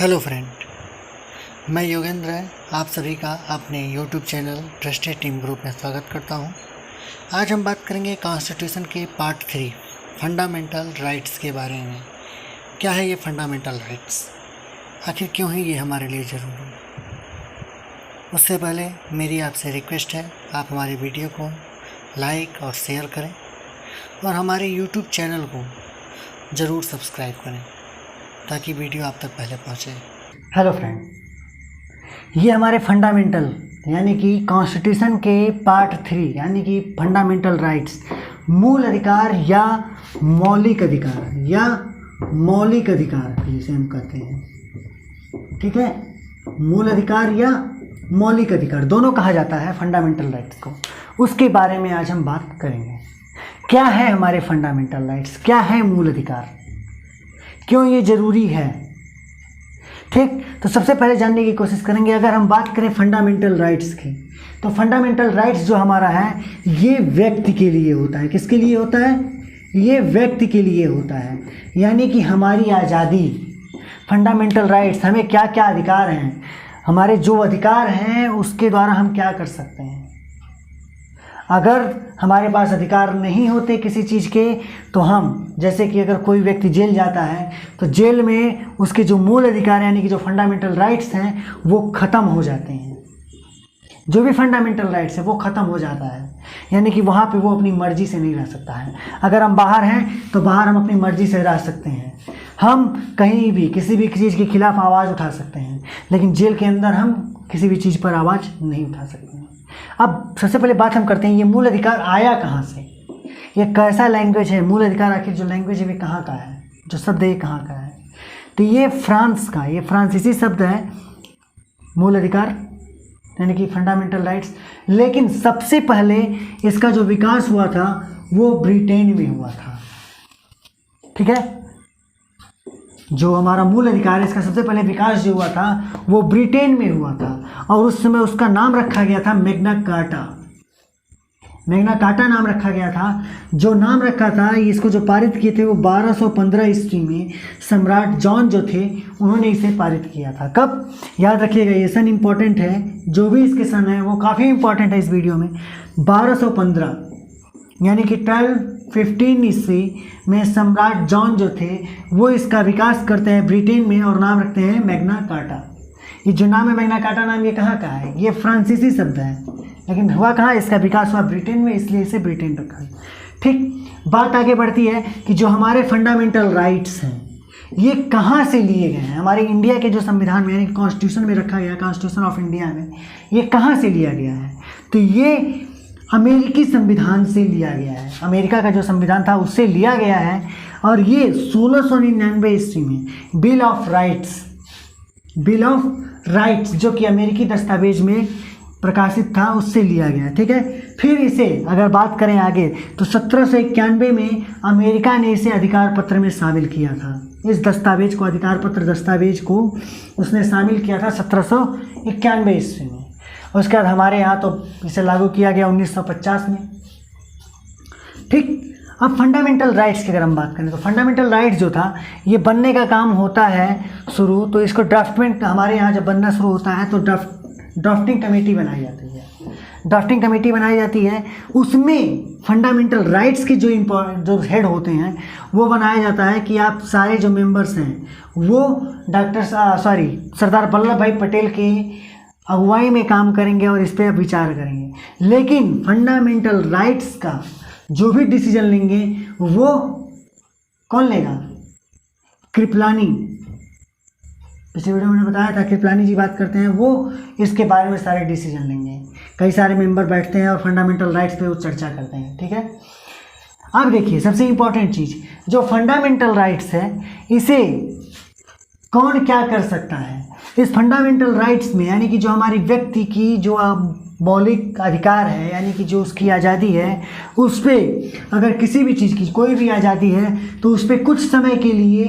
Hello friend, मैं योगेंद्र आप सभी का अपने YouTube channel trusted team group में स्वागत करता हूं। आज हम बात करेंगे कॉन्स्टिट्यूशन के पार्ट 3 फंडामेंटल राइट्स के बारे में। क्या है ये फंडामेंटल राइट्स, आखिर क्यों है ये हमारे लिए ज़रूरी। उससे पहले मेरी आपसे रिक्वेस्ट है, आप हमारी वीडियो को लाइक और शेयर करें और हमारे यूट्यूब चैनल को ज़रूर सब्सक्राइब करें ताकि वीडियो आप तक पहले पहुंचे। हेलो फ्रेंड, ये हमारे फंडामेंटल यानी कि कॉन्स्टिट्यूशन के पार्ट 3 यानी कि फंडामेंटल राइट्स, मूल अधिकार या मौलिक अधिकार जिसे हम कहते हैं, ठीक है। मूल अधिकार या मौलिक अधिकार दोनों कहा जाता है फंडामेंटल राइट्स को। उसके बारे में आज हम बात करेंगे। क्या है हमारे फंडामेंटल राइट्स, क्या है मूल अधिकार, क्यों ये ज़रूरी है, ठीक। तो सबसे पहले जानने की कोशिश करेंगे। अगर हम बात करें फंडामेंटल राइट्स की, तो फंडामेंटल राइट्स जो हमारा है ये व्यक्ति के लिए होता है। किसके लिए होता है? ये व्यक्ति के लिए होता है, यानी कि हमारी आज़ादी। फंडामेंटल राइट्स, हमें क्या क्या अधिकार हैं, हमारे जो अधिकार हैं उसके द्वारा हम क्या कर सकते हैं। अगर हमारे पास अधिकार नहीं होते किसी चीज़ के, तो हम, जैसे कि अगर कोई व्यक्ति जेल जाता है तो जेल में उसके जो मूल अधिकार यानी कि जो फंडामेंटल राइट्स हैं वो ख़त्म हो जाते हैं। जो भी फंडामेंटल राइट्स है वो ख़त्म हो जाता है, यानी कि वहाँ पे वो अपनी मर्ज़ी से नहीं रह सकता है। अगर हम बाहर हैं तो बाहर हम अपनी मर्ज़ी से रह सकते हैं, हम कहीं भी किसी भी चीज़ के खिलाफ आवाज़ उठा सकते हैं, लेकिन जेल के अंदर हम किसी भी चीज़ पर आवाज़ नहीं उठा सकते हैं। अब सबसे पहले बात हम करते हैं, ये मूल अधिकार आया कहाँ से, ये कैसा लैंग्वेज है। मूल अधिकार आखिर जो लैंग्वेज है वे कहाँ का है, जो शब्द है ये कहाँ का है। तो ये फ्रांस का, ये फ्रांसीसी शब्द है मूल अधिकार यानी कि फंडामेंटल राइट्स। लेकिन सबसे पहले इसका जो विकास हुआ था वो ब्रिटेन में हुआ था, ठीक है। जो हमारा मूल अधिकार है इसका सबसे पहले विकास जो हुआ था वो ब्रिटेन में हुआ था, और उस समय उसका नाम रखा गया था मैग्ना कार्टा। मैग्ना कार्टा नाम रखा गया था। जो नाम रखा था, इसको जो पारित किए थे वो 1215 ईस्वी में सम्राट जॉन जो थे उन्होंने इसे पारित किया था। कब? याद रखिएगा, ये सन इंपॉर्टेंट है, जो भी इसके सन है वो काफ़ी इंपॉर्टेंट है इस वीडियो में। 1215 यानी कि 1215 ईस्वी में सम्राट जॉन जो थे वो इसका विकास करते हैं ब्रिटेन में और नाम रखते हैं मैग्ना कार्टा। ये जो नाम है मैग्ना कार्टा नाम, ये कहाँ का है? ये फ्रांसीसी शब्द है, लेकिन हुआ कहाँ? इसका विकास हुआ ब्रिटेन में, इसलिए इसे ब्रिटेन रखा है, ठीक। बात आगे बढ़ती है कि जो हमारे फंडामेंटल राइट्स हैं ये कहाँ से लिए गए हैं। हमारे इंडिया के जो संविधान में यानी कॉन्स्टिट्यूशन में रखा गया, कॉन्स्टिट्यूशन ऑफ इंडिया में, ये कहाँ से लिया गया है? तो ये अमेरिकी संविधान से लिया गया है। अमेरिका का जो संविधान था उससे लिया गया है, और ये 1699 ईस्वी में बिल ऑफ राइट्स जो कि अमेरिकी दस्तावेज में प्रकाशित था उससे लिया गया है, ठीक है। फिर इसे अगर बात करें आगे तो 1791 में अमेरिका ने इसे अधिकार पत्र में शामिल किया था। इस दस्तावेज को, अधिकार पत्र दस्तावेज को उसने शामिल किया था 1791 ईस्वी में। उसके बाद हमारे यहाँ तो इसे लागू किया गया 1950 में, ठीक। अब फंडामेंटल राइट्स की अगर हम बात करें तो फंडामेंटल राइट्स जो था ये बनने का काम होता है शुरू, तो इसको ड्राफ्टमेंट, हमारे यहाँ जब बनना शुरू होता है तो ड्राफ्टिंग कमेटी बनाई जाती है। ड्राफ्टिंग कमेटी बनाई जाती है, उसमें फंडामेंटल राइट्स के जो हेड होते हैं वो बनाया जाता है कि आप सारे जो मेंबर्स हैं वो सरदार वल्लभ भाई पटेल के अगुवाई में काम करेंगे और इस पर विचार करेंगे। लेकिन फंडामेंटल राइट्स का जो भी डिसीजन लेंगे वो कौन लेगा? कृपलानी। पिछले वीडियो में मैंने बताया था, कृपलानी जी बात करते हैं, वो इसके बारे में सारे डिसीजन लेंगे। कई सारे मेंबर बैठते हैं और फंडामेंटल राइट्स पे वो चर्चा करते हैं, ठीक है। अब देखिए सबसे इम्पोर्टेंट चीज़, जो फंडामेंटल राइट्स है इसे कौन क्या कर सकता है। इस फंडामेंटल राइट्स में यानी कि जो हमारी व्यक्ति की जो मौलिक अधिकार है यानी कि जो उसकी आज़ादी है, उस पर अगर किसी भी चीज़ की कोई भी आज़ादी है तो उस पर कुछ समय के लिए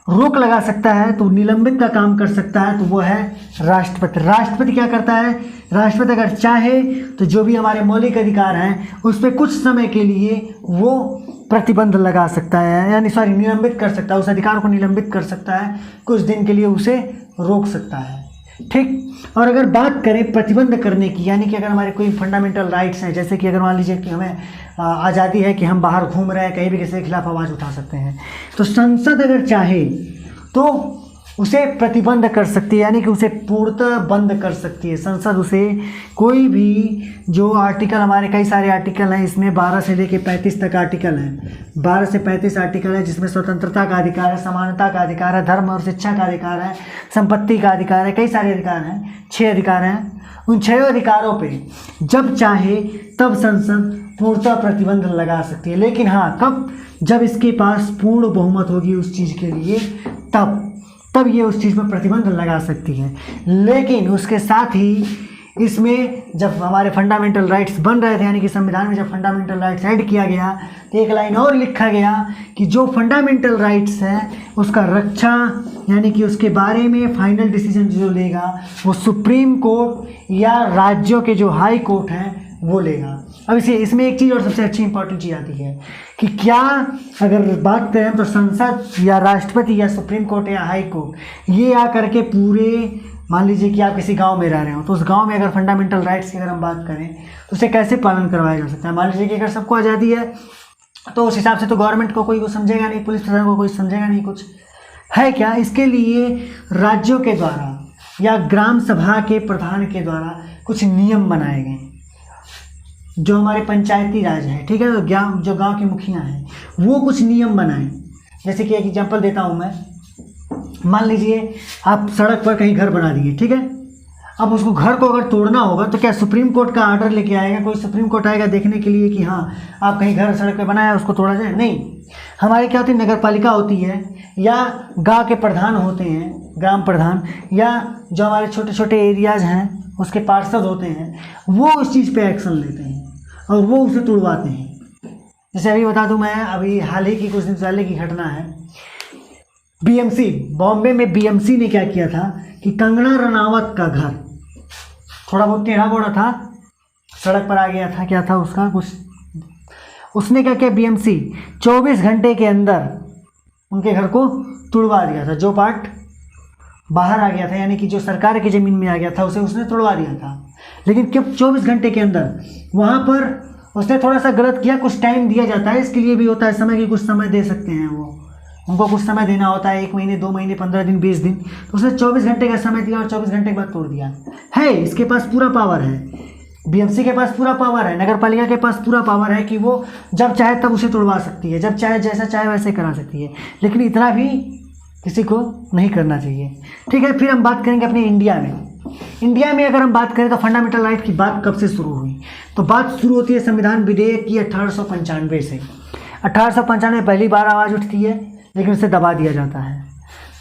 रोक लगा सकता है, तो निलंबित का काम कर सकता है, तो वो है राष्ट्रपति। राष्ट्रपति क्या करता है? राष्ट्रपति अगर चाहे तो जो भी हमारे मौलिक अधिकार हैं उस पर कुछ समय के लिए वो प्रतिबंध लगा सकता है, यानी निलंबित कर सकता है, उस अधिकार को निलंबित कर सकता है, कुछ दिन के लिए उसे रोक सकता है, ठीक। और अगर बात करें प्रतिबंध करने की, यानी कि अगर हमारे कोई फंडामेंटल राइट्स हैं, जैसे कि अगर मान लीजिए कि हमें आज़ादी है कि हम बाहर घूम रहे हैं, कहीं भी किसी के खिलाफ आवाज़ उठा सकते हैं, तो संसद अगर चाहे तो उसे प्रतिबंध कर सकती है, यानी कि उसे पूर्णतः बंद कर सकती है संसद। उसे कोई भी जो आर्टिकल, हमारे कई सारे आर्टिकल हैं, इसमें 12 से लेकर 35 तक आर्टिकल हैं, 12 से 35 आर्टिकल है, जिसमें स्वतंत्रता का अधिकार है, समानता का अधिकार है, धर्म और शिक्षा का अधिकार है, संपत्ति का अधिकार है, कई सारे अधिकार हैं, 6 अधिकार हैं। उन 6 अधिकारों पे जब चाहे तब संसद पूर्णतः प्रतिबंध लगा सकती है। लेकिन हाँ, कब? जब इसके पास पूर्ण बहुमत होगी उस चीज़ के लिए, तब ये उस चीज़ पर प्रतिबंध लगा सकती है। लेकिन उसके साथ ही इसमें जब हमारे फंडामेंटल राइट्स बन रहे थे, यानी कि संविधान में जब फंडामेंटल राइट्स ऐड किया गया, तो एक लाइन और लिखा गया कि जो फंडामेंटल राइट्स है उसका रक्षा, यानी कि उसके बारे में फाइनल डिसीजन जो लेगा वो सुप्रीम कोर्ट या राज्यों के जो हाई कोर्ट हैं वो लेगा। अब इसमें एक चीज़ और सबसे अच्छी इंपॉर्टेंट चीज़ आती है कि क्या अगर बात करें तो संसद या राष्ट्रपति या सुप्रीम कोर्ट या हाई कोर्ट ये आकर के पूरे, मान लीजिए कि आप किसी गांव में रह रहे हो, तो उस गांव में अगर फंडामेंटल राइट्स की अगर हम बात करें तो उसे कैसे पालन करवाया जा सकता है? मान लीजिए कि अगर सबको आज़ादी है तो उस हिसाब से तो गवर्नमेंट को कोई कुछ समझेगा नहीं, पुलिस प्रशासन को कोई समझेगा नहीं, कुछ है क्या? इसके लिए राज्यों के द्वारा या ग्राम सभा के प्रधान के द्वारा कुछ नियम बनाए गए, जो हमारे पंचायती राज है, ठीक है, जो गांव के मुखिया हैं वो कुछ नियम बनाए। जैसे कि एक एग्जांपल देता हूं मैं, मान लीजिए आप सड़क पर कहीं घर बना दिए, ठीक है, अब उसको घर को अगर तोड़ना होगा तो क्या सुप्रीम कोर्ट का ऑर्डर लेके आएगा? कोई सुप्रीम कोर्ट आएगा देखने के लिए कि हाँ आप कहीं घर सड़क पे बनाया उसको तोड़ा जाए? नहीं। हमारे क्या होती है, नगर पालिका होती है या गाँव के प्रधान होते हैं, ग्राम प्रधान, या जो हमारे छोटे छोटे एरियाज हैं उसके पार्षद होते हैं, वो उस चीज़ पे एक्शन लेते हैं और वो उसे तोड़वाते हैं। जैसे अभी बता दूं मैं, अभी हाल ही की कुछ दिन पहले की घटना है, बीएमसी, बॉम्बे में बीएमसी ने क्या किया था कि कंगना रनावत का घर थोड़ा बहुत टेढ़ा बोड़ा था, सड़क पर आ गया था, क्या था उसका कुछ, उसने क्या किया, बीएमसी 24 घंटे के अंदर उनके घर को तुड़वा दिया था। जो पार्ट बाहर आ गया था, यानी कि जो सरकार की ज़मीन में आ गया था, उसे उसने तुड़वा दिया था। लेकिन क्यों 24 घंटे के अंदर वहाँ पर उसने थोड़ा सा गलत किया, कुछ टाइम दिया जाता है, इसके लिए भी होता है समय की, कुछ समय दे सकते हैं वो, उनको कुछ समय देना होता है, 1 महीने 2 महीने 15 दिन 20 दिन, तो उसने 24 घंटे का समय दिया और 24 घंटे के बाद तोड़ दिया है। इसके पास पूरा पावर है, बीएमसी के पास पूरा पावर है, नगर पालिका के पास पूरा पावर है कि वो जब चाहे तब उसे तोड़वा सकती है, जब चाहे जैसा चाहे वैसे करा सकती है। लेकिन इतना भी किसी को नहीं करना चाहिए, ठीक है। फिर हम बात करेंगे अपने इंडिया में अगर हम बात करें तो फंडामेंटल राइट की बात कब से शुरू हुई? तो बात शुरू होती है संविधान विधेयक की 1895 से। 1895 पहली बार आवाज़ उठती है, लेकिन उसे दबा दिया जाता है।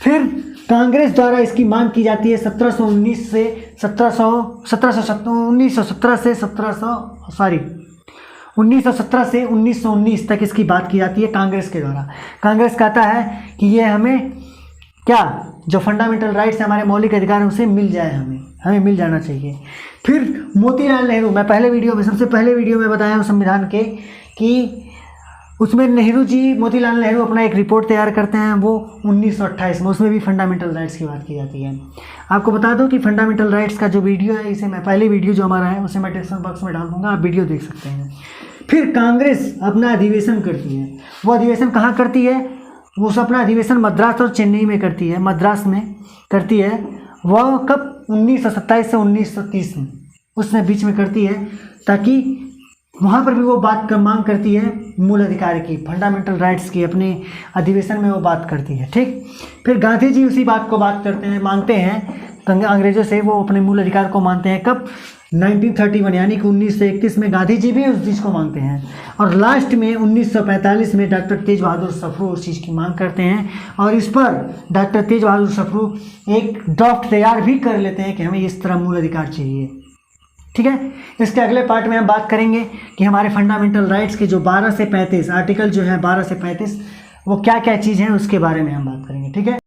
फिर कांग्रेस द्वारा इसकी मांग की जाती है 1917 से 1919 तक इसकी बात की जाती है कांग्रेस के द्वारा। कांग्रेस कहता है कि ये हमें क्या, जो फंडामेंटल राइट्स है, हमारे मौलिक अधिकार हैं, उसे मिल जाए, हमें मिल जाना चाहिए। फिर मोतीलाल नेहरू, मैं सबसे पहले वीडियो में बताया हूँ संविधान के कि उसमें नेहरू जी, मोतीलाल नेहरू अपना एक रिपोर्ट तैयार करते हैं, वो 1928 में, उसमें भी फंडामेंटल राइट्स की बात की जाती है। आपको बता दो कि फंडामेंटल राइट्स का जो वीडियो है, इसे मैं पहले वीडियो जो हमारा है उसे मैं डिस्क्रिप्शन बॉक्स में डाल दूँगा, आप वीडियो देख सकते हैं। फिर कांग्रेस अपना अधिवेशन करती है, वो अधिवेशन कहाँ करती है? वो अपना अधिवेशन मद्रास और चेन्नई में करती है, मद्रास में करती है। वह कब? 1927 से 1930 में, उसने बीच में करती है, ताकि वहाँ पर भी वो बात मांग करती है मूल अधिकार की, फंडामेंटल राइट्स की, अपने अधिवेशन में वो बात करती है, ठीक। फिर गांधी जी उसी बात को मांगते हैं अंग्रेजों से, वो अपने मूल अधिकार को मानते हैं। कब? 1931, यानी कि 1931 में गांधी जी भी उस चीज़ को मांगते हैं। और लास्ट में 1945 में डॉक्टर तेज बहादुर सप्रू उस चीज़ की मांग करते हैं, और इस पर डॉक्टर तेज बहादुर सप्रू एक ड्राफ्ट तैयार भी कर लेते हैं कि हमें इस तरह मूल अधिकार चाहिए, ठीक है। इसके अगले पार्ट में हम बात करेंगे कि हमारे फंडामेंटल राइट्स के जो 12 से 35 आर्टिकल जो है, 12 से 35, वो क्या क्या चीज़ हैं उसके बारे में हम बात करेंगे, ठीक है।